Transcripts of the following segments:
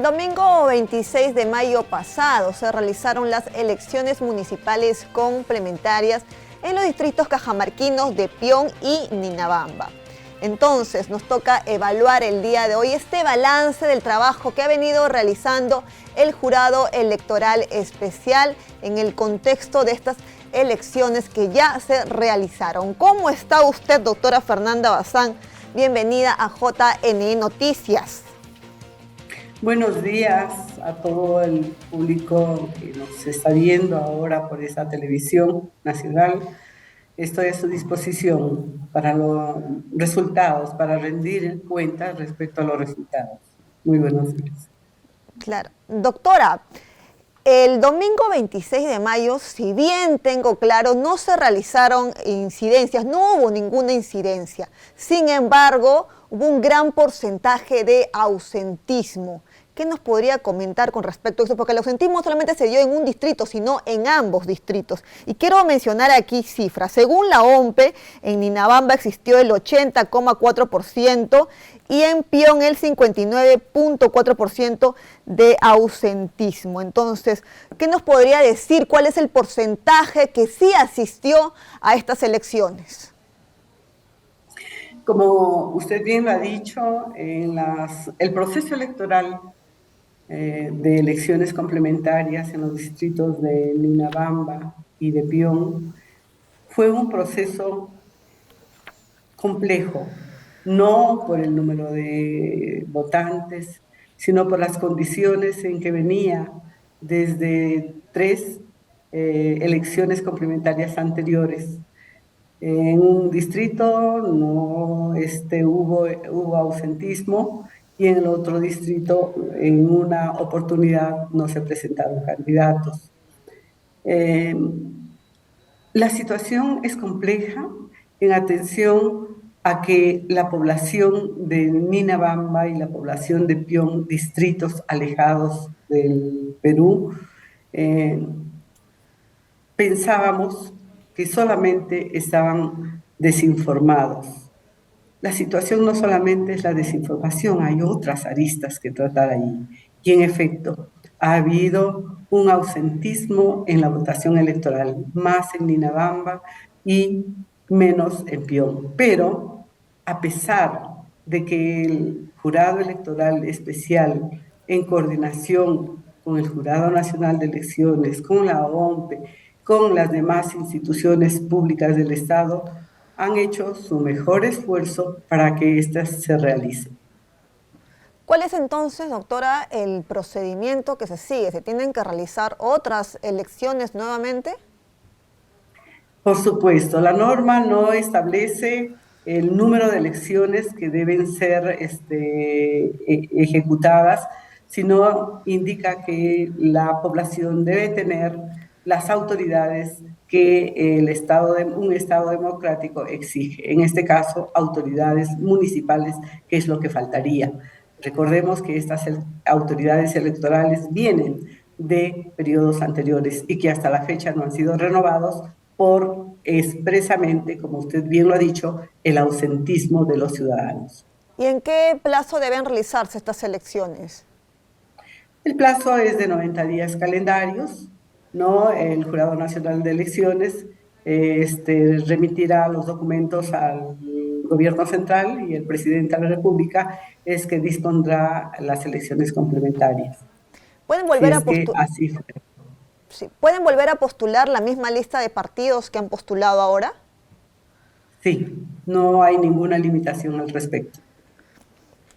domingo 26 de mayo pasado se realizaron las elecciones municipales complementarias en los distritos cajamarquinos de Pion y Ninabamba. Entonces nos toca evaluar el día de hoy este balance del trabajo que ha venido realizando el jurado electoral especial en el contexto de estas elecciones que ya se realizaron. ¿Cómo está usted, doctora Fernanda Bazán? Bienvenida a JNE Noticias. Buenos días a todo el público que nos está viendo ahora por esta televisión nacional. Estoy a su disposición para los resultados, para rendir cuentas respecto a los resultados. Muy buenos días. Claro. Doctora, el domingo 26 de mayo, si bien tengo claro, no se realizaron incidencias, no hubo ninguna incidencia. Sin embargo, hubo un gran porcentaje de ausentismo. ¿Qué nos podría comentar con respecto a eso? Porque el ausentismo no solamente se dio en un distrito, sino en ambos distritos. Y quiero mencionar aquí cifras. Según la OMPE, en Ninabamba existió el 80,4% y en Pion el 59,4% de ausentismo. Entonces, ¿qué nos podría decir? ¿Cuál es el porcentaje que sí asistió a estas elecciones? Como usted bien lo ha dicho, el proceso electoral de elecciones complementarias en los distritos de Ninabamba y de Pion fue un proceso complejo, no por el número de votantes, sino por las condiciones en que venía desde tres elecciones complementarias anteriores. En un distrito no hubo ausentismo y en el otro distrito en una oportunidad no se presentaron candidatos. La situación es compleja en atención a que la población de Ninabamba y la población de Pion, distritos alejados del Perú, pensábamos que solamente estaban desinformados. La situación no solamente es la desinformación, hay otras aristas que tratar ahí. Y en efecto, ha habido un ausentismo en la votación electoral, más en Ninabamba y menos en Pion. Pero, a pesar de que el Jurado Electoral Especial, en coordinación con el Jurado Nacional de Elecciones, con la OMPE, con las demás instituciones públicas del Estado, han hecho su mejor esfuerzo para que éstas se realicen. ¿Cuál es entonces, doctora, el procedimiento que se sigue? ¿Se tienen que realizar otras elecciones nuevamente? Por supuesto, la norma no establece el número de elecciones que deben ser ejecutadas, sino indica que la población debe tener las autoridades que un Estado democrático exige. En este caso, autoridades municipales, que es lo que faltaría. Recordemos que estas autoridades electorales vienen de periodos anteriores y que hasta la fecha no han sido renovados por expresamente, como usted bien lo ha dicho, el ausentismo de los ciudadanos. ¿Y en qué plazo deben realizarse estas elecciones? El plazo es de 90 días calendarios, ¿no? El Jurado Nacional de Elecciones remitirá los documentos al gobierno central y el presidente de la República es que dispondrá las elecciones complementarias. ¿Pueden volver ¿Pueden volver a postular la misma lista de partidos que han postulado ahora? Sí, no hay ninguna limitación al respecto.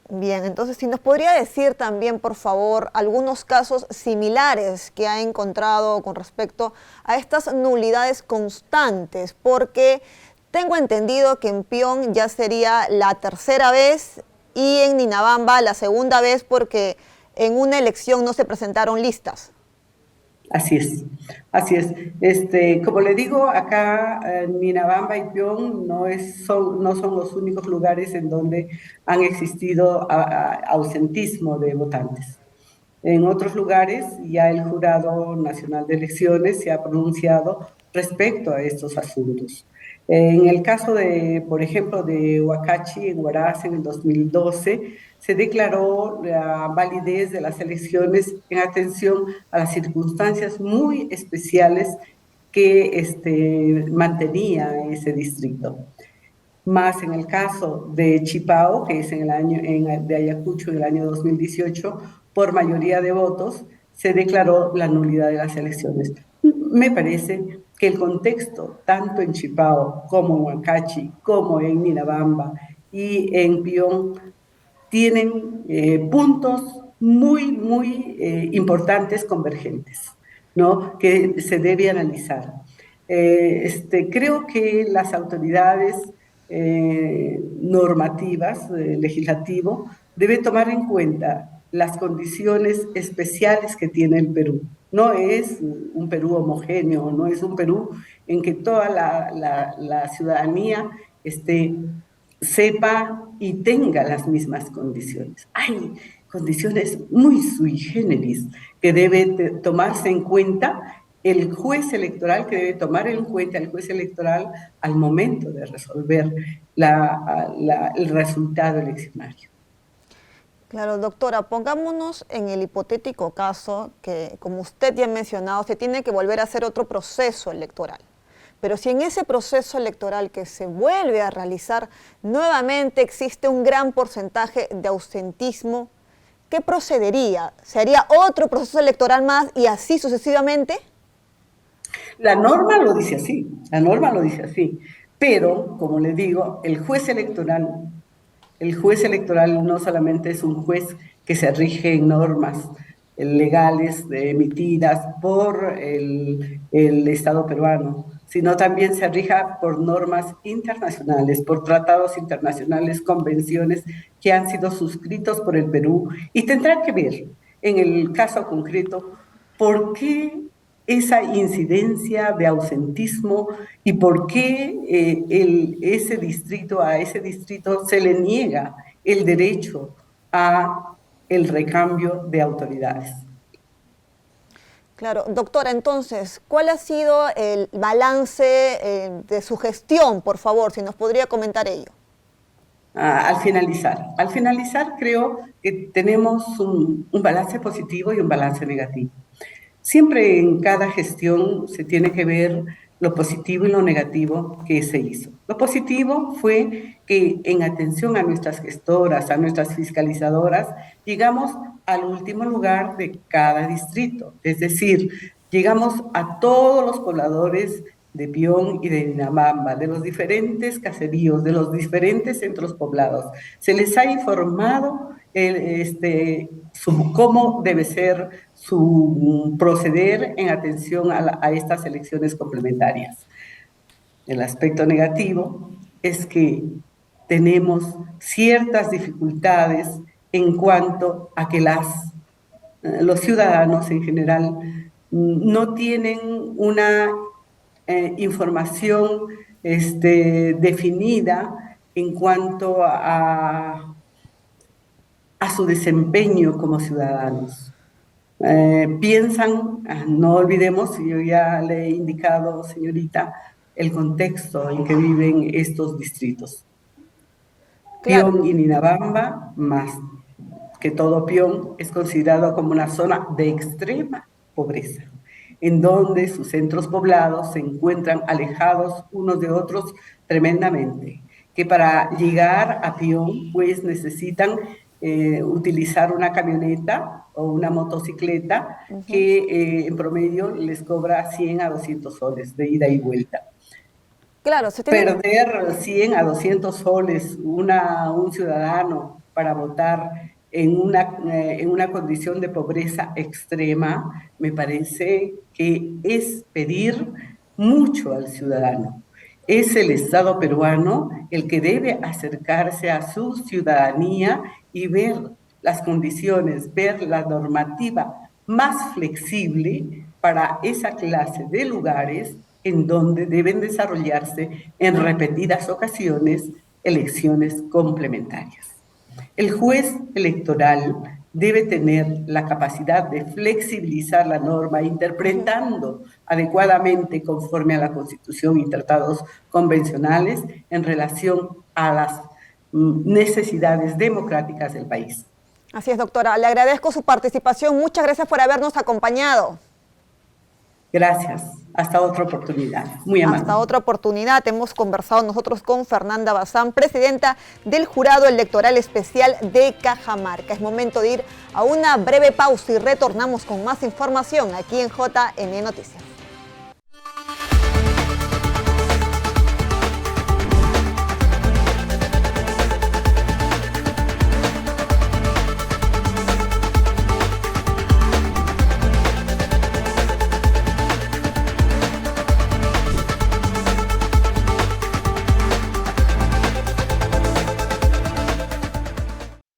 Bien, entonces si nos podría decir también, por favor, algunos casos similares que ha encontrado con respecto a estas nulidades constantes, porque tengo entendido que en Pion ya sería la tercera vez y en Ninabamba la segunda vez porque en una elección no se presentaron listas. Así es, así es. Como le digo, acá Ninabamba y Pion no son los únicos lugares en donde han existido ausentismo de votantes. En otros lugares ya el Jurado Nacional de Elecciones se ha pronunciado respecto a estos asuntos. En el caso de, por ejemplo, de Huacachi, en Huaraz, en el 2012, se declaró la validez de las elecciones en atención a las circunstancias muy especiales que mantenía ese distrito. Más en el caso de Chipao, que es de Ayacucho en el año 2018, por mayoría de votos, se declaró la nulidad de las elecciones. Me parece que el contexto, tanto en Chipao como en Huancachi, como en Ninabamba y en Pion, tienen puntos muy importantes convergentes, ¿no? Que se debe analizar. Creo que las autoridades normativas, legislativo, deben tomar en cuenta las condiciones especiales que tiene el Perú. No es un Perú homogéneo, no es un Perú en que toda la ciudadanía sepa y tenga las mismas condiciones. Hay condiciones muy sui generis que debe tomarse en cuenta el juez electoral, que debe tomar en cuenta el juez electoral al momento de resolver el resultado eleccionario. Claro, doctora, pongámonos en el hipotético caso que, como usted ya ha mencionado, se tiene que volver a hacer otro proceso electoral. Pero si en ese proceso electoral que se vuelve a realizar nuevamente existe un gran porcentaje de ausentismo, ¿qué procedería? ¿Se haría otro proceso electoral más y así sucesivamente? La norma lo dice así, la norma lo dice así, pero, como le digo, el juez electoral no solamente es un juez que se rige en normas legales emitidas por el Estado peruano, sino también se rija por normas internacionales, por tratados internacionales, convenciones que han sido suscritos por el Perú y tendrá que ver, en el caso concreto, por qué esa incidencia de ausentismo y por qué a ese distrito se le niega el derecho a el recambio de autoridades. Claro, doctora, entonces, ¿cuál ha sido el balance de su gestión, por favor, si nos podría comentar ello? Al finalizar creo que tenemos un balance positivo y un balance negativo. Siempre en cada gestión se tiene que ver lo positivo y lo negativo que se hizo. Lo positivo fue que en atención a nuestras gestoras, a nuestras fiscalizadoras, llegamos al último lugar de cada distrito, es decir, llegamos a todos los pobladores de Pion y de Ninabamba, de los diferentes caseríos, de los diferentes centros poblados. Se les ha informado cómo debe ser su proceder en atención a estas elecciones complementarias. El aspecto negativo es que tenemos ciertas dificultades en cuanto a que los ciudadanos en general no tienen una información definida en cuanto a su desempeño como ciudadanos. Piensan, no olvidemos, yo ya le he indicado, señorita, el contexto en que viven estos distritos. Claro. Pion y Ninabamba, más que todo Pion, es considerado como una zona de extrema pobreza, en donde sus centros poblados se encuentran alejados unos de otros tremendamente, que para llegar a Pion, pues necesitan utilizar una camioneta o una motocicleta que en promedio les cobra 100 a 200 soles de ida y vuelta. Claro, se tiene. Perder 100 a 200 soles un ciudadano para votar en una condición de pobreza extrema, me parece que es pedir mucho al ciudadano. Es el Estado peruano el que debe acercarse a su ciudadanía y ver las condiciones, ver la normativa más flexible para esa clase de lugares en donde deben desarrollarse en repetidas ocasiones elecciones complementarias. El juez electoral debe tener la capacidad de flexibilizar la norma, interpretando adecuadamente conforme a la Constitución y tratados convencionales en relación a las necesidades democráticas del país. Así es, doctora. Le agradezco su participación. Muchas gracias por habernos acompañado. Gracias. Hasta otra oportunidad. Muy amable. Hasta otra oportunidad. Hemos conversado nosotros con Fernanda Bazán, presidenta del Jurado Electoral Especial de Cajamarca. Es momento de ir a una breve pausa y retornamos con más información aquí en JN Noticias.